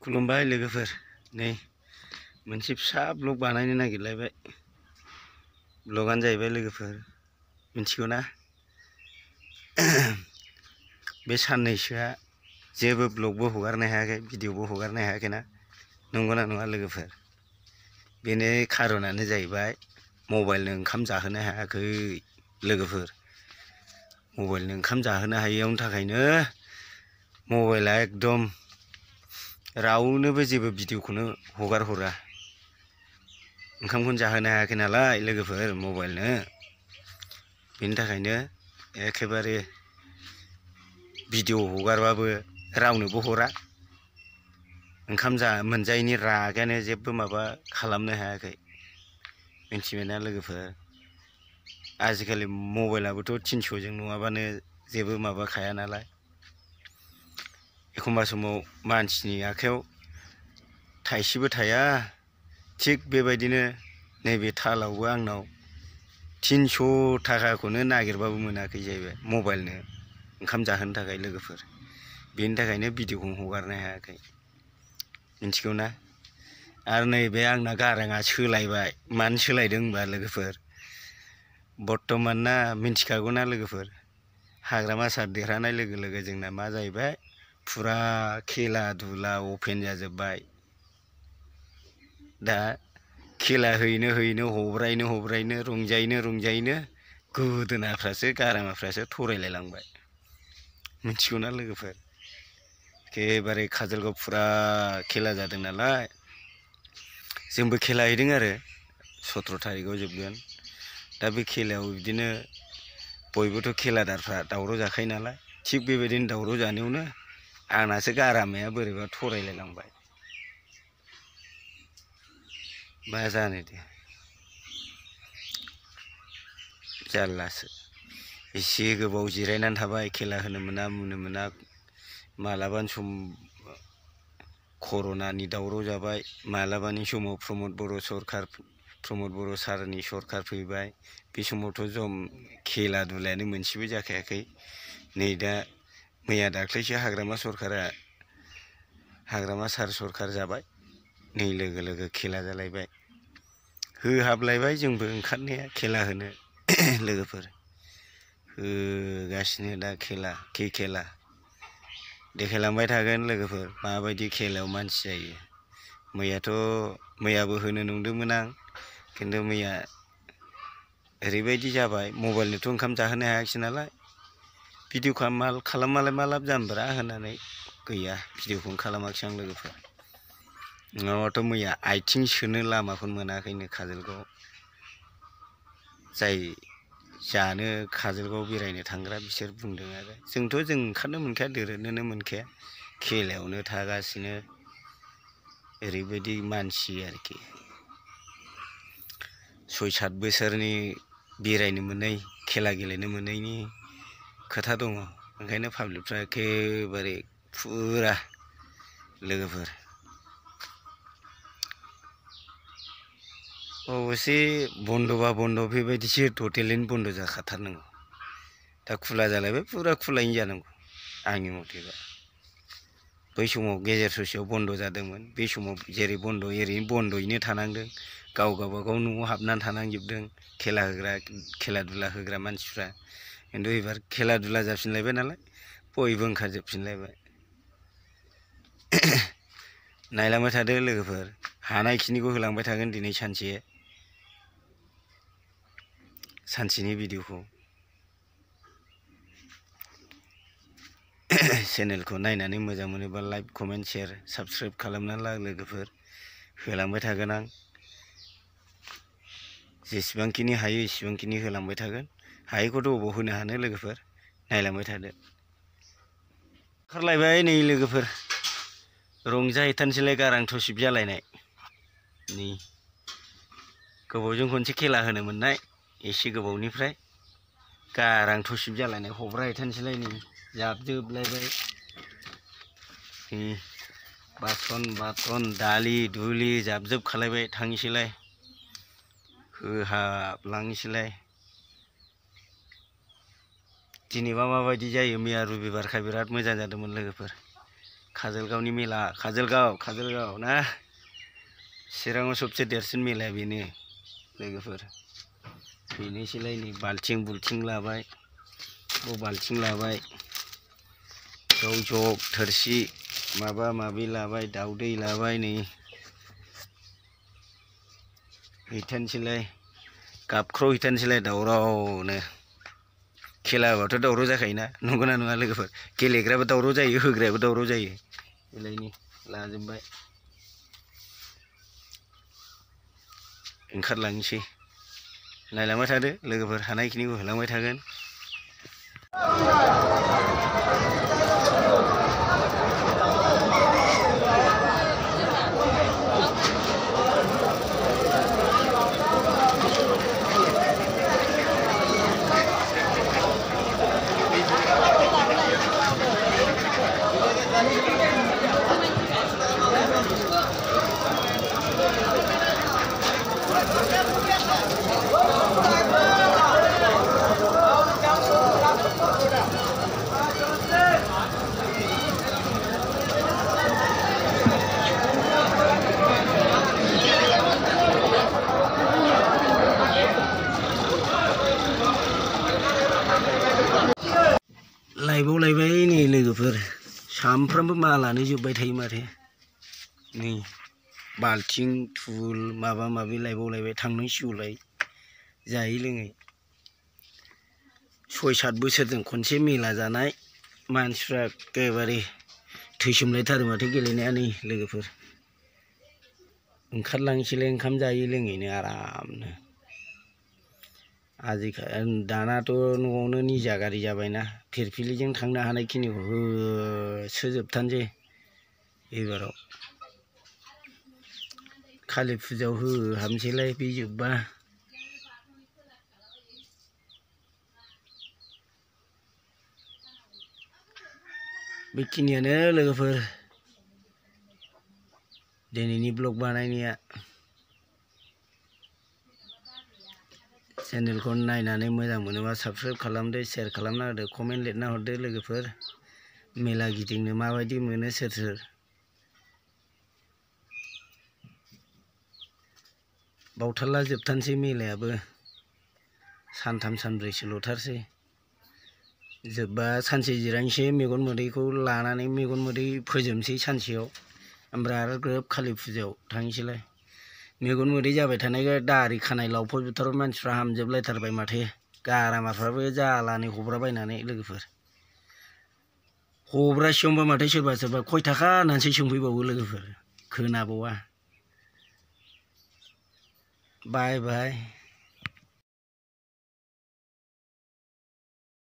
खुलुमबाय लोगोफोर नै मोनसे फिसा ब्लग बानायनो नागिरलायबाय। ब्लगानो जाहैबाय लोगोफोर मिथिगौ ना बे साननैसोआ जेबो ब्लगबो हगारनो हायाखै, भिडिअबो हगारनो हायाखैना, नंगौना नङा लोगोफोर? बेनि खारनानो जाहैबाय मबाइलनो ओंखाम जाहोनो हायाखै लोगोफोर। मबाइलनो ओंखाम जाहोनो हायैयावनि थाखायनो मबाइला एकदम रावनोबो जेबो भिडिअखौनो हगार हरा। ओंखामखौनो जाहोनो हायाखै नालाय लोगोफोर मबाइलनो, बेनि थाखायनो एखेबारे भिडिअ हगारबाबो रावनोबो हरा। ओंखाम मोनजायैनि रागायानो जेबो माबा खालामनो हायाखै, मिथिबायना लोगोफोर? आजिखालि मबाइलाबोथ' 300जों नङाबानो जेबो माबाखाया नालाय। एखमबा समाव मानसिनि आखायाव थाइसेबो थाया, थिग बेबायदिनो नैबे तालावबो आंनाव 300 थाखाखौनो नागिरबाबो मोनाखै जाहैबाय मबाइलनो ओंखाम जाहोनो थाखाय लोगोफोर। बेनि थाखायनो भिडिअखौ हगारनो हायाखै, मिथिगौ ना? आरो नैबे आंना गाराङा सोलायबाय। मानो सोलायदों होनबा लोगोफोर, बर्थमान ना मिथिखागौ ना लोगोफोर? हाग्रामा सार देरहानाय लोगो लोगो जोंना मा जाहैबाय, फुरा खेला दुला अपेन जाजोब्बाय। दा खेला हैनो हैनो हब्रायनो रंजायैनो गोदोनाफ्रासो गारामाफ्रासो थरायलायलांबाय, मिथिगौ ना लोगोफोर? एखेबारे काजलगाव फुरा खेला जादों नालाय, जोंबो खेला हैदों आरो 17 थारिखआव जोबगोन। दा बे खेलायाव बिदिनो बयबोथ' खेलादारफ्रा दावराव जाखायो नालाय, थिग बेबायदिनो दावराव जानायावनो आंनासो गारामाया बोरैबा थरायलायलांबाय। मा जानो दे, जारलासो। एसे गोबाव जिरायनानै थाबाय, खेला होनो मोना मुनो मोना। मालाबानि सम कर'नानि दावराव जाबाय, मालाबानि समाव प्रमद बर' सारनि सरखार फैबाय। बे समावथ' खेला दुलायानो मोनसेबो जाखायाखै। नै दा मैया दाख्लैसो हाग्रामा सार सरखार जाबाय, नै लोगो लोगो खेला जालायबाय। होहाबलायबाय जोंबो ओंखारनाया खेला होनो लोगोफोर। होगासिनो दा खेला देखायलांबाय थागोन लोगोफोर, माबायदि खेलायाव मानसि जायो। मैयाबो होनो नंदोंमोन आं, खिन्थु मैया ओरैबायदि जाबाय, मबाइलनोथ' ओंखाम जाहोनो हायाखिसै नालाय। भिडिअ खालामबालाय मा लाब जानोब्रा होननानै गैया, भिडिअखौनो खालामाखिसै आं लोगोफोर। नङाबाथ' मैया आथिं सोनो लामाखौनो मोनाखैनो काजलगाव। जाय जानो काजलगाव बेरायनो थांग्रा बिसोर बुंदों आरो जों ओंखारनो मोनखाया, दोरोदनोनो मोनखाया, खेलायावनो थागासिनो। ओरैबायदि मानसि आरोखि, 6-7 बोसोरनि बेरायनो मोनै, खेला गेलेनो मोनैनि खोथा दङ। ओंखायनो पाब्लिकफ्रा एखेबारे फुरा लोगोफोर। अबसे बन्द'बा बन्द', बेबायदिसो टटेलैनो बन्द' जाखाथारनांगौ। दा खुला जालायबाय, फुरा खुलायैनो जानांगौ आंनि मथेबा। बै समाव गेजेर ससेयाव बन्द' जादोंमोन, बे समाव जेरै बन्द' एरैनो बन्द'यैनो थानांदों। गावबागाव न'आव हाबनानै थानांजोबदों खेला दुला होग्रा मानसिफ्रा। खिन्थु एबार खेला दुला जाफिनलायबाय नालाय, बयबो ओंखारजोबफिनलायबाय। नायलांबाय थादो लोगोफोर, हानायखिनिखौ होलांबाय थागोन दिनै सानसेनि भिडिअखौ। चेनेलखौ नायनानै मोजां मोनोबा लाइक, कमेन्ट, शेयार, साबस्क्राइब खालामना ला लोगोफोर। होलांबाय थागोन आं, जेसेबांखिनि हायो एसेबांखिनि होलांबाय थागोन। हायैखौथ' अबाव होनो हानो लोगोफोर, नायलांबाय थादो। ओंखारलायबाय नै लोगोफोर, रंजाहैथारनोसैलाय गारां थसिब जालायनाय। नै गोबावजों खनसे खेला होनो मोननाय, एसे गोबावनिफ्राय गारां थसिब जालायनाय हब्राहैथारनोसैलाय। नै जाबजोबलायबाय, बासन दालि दुलि जाबजोबखालायबाय। थांनोसैलाय, होहाबलांनोसैलाय। दिनैबा माबायदि जायो? मैया रबिबारखाय बिराद मोजां जादोंमोन लोगोफोर। काजलगावनि मेला काजलगाव ना चिराङाव सबसे देरसिन मेलाया बेनो लोगोफोर बेनोसैलाय नै बाल्थिं बुल्थिं लाबाय बाल्थिं लाबाय जग थोरसि माबा माबि लाबाय दाउदै लाबाय नै हैथानसैलाय गाबख्राव हैथानसैलाय दावरावनो खेला होबाथ' दावराव जाखायोना नंगौना नङा लोगोफोर गेलेग्राबो दावराव जायो होग्रायाबो दावराव जायो बेलायनि लाजोबबाय ओंखारलांसै नायलांबाय थादो लोगोफोर हानायखिनिखौ होलांबाय थागोन लायबाय नै लोगोफोर सामफ्रामबो मालानो जोबबाय थायो माथो नै बाल्थिं थुल माबा माबि लायबाय थांनांसिगौलाय जायै लोङै 6-7 बोसोरजों खनसे मेला जानाय मानसिफ्रा एखेबारे थैसोमलायथारो माथो गेलेनाया नै लोगोफोर ओंखारलांसैलाय ओंखाम जायै लोङैनो आरामनो दानाथ' न'आवनो निजा गारि जाबायना फिरफिलिजों थांनो हानायखिनिखौ होसोजोबथारनोसै एबाराव कालि फुजायाव होहाबनोसैलाय बे जोब्बा बेखिनियानो लोगोफोर दिनैनि ब्लग बानायनाया चेनेलखौ नायनानै मोजां मोनोबा साबस्क्राइब खालामदो शेयार खालामना होदो कमेन्ट लिरना हरदो लोगोफोर मेला गिदिंनो माबायदि मोनो सोर बावथारला जोबथारनोसै मेलायाबो सानथाम सानब्रैसोल'थारसै जोब्बा सानसे जिरायनोसै मेगन मोदैखौ लानानै मेगन मोदै फोजोबनोसै सानसेयाव ओमफ्राय आरो ग्रोब कालि फुजायाव थांसैलाय मेगन मोदै जाबाय थानाय दारि खानाय लावफब जोबथारबाय मानसिफ्रा हामजोबलायथारबाय माथो गारामाफ्राबो जालानै हब्राबायनानै लोगोफोर हब्रासेयावनोबा माथो सोरबा खय थाखा होननानैसो सोंफैबावो लोगोफोर खोनाबावा बाय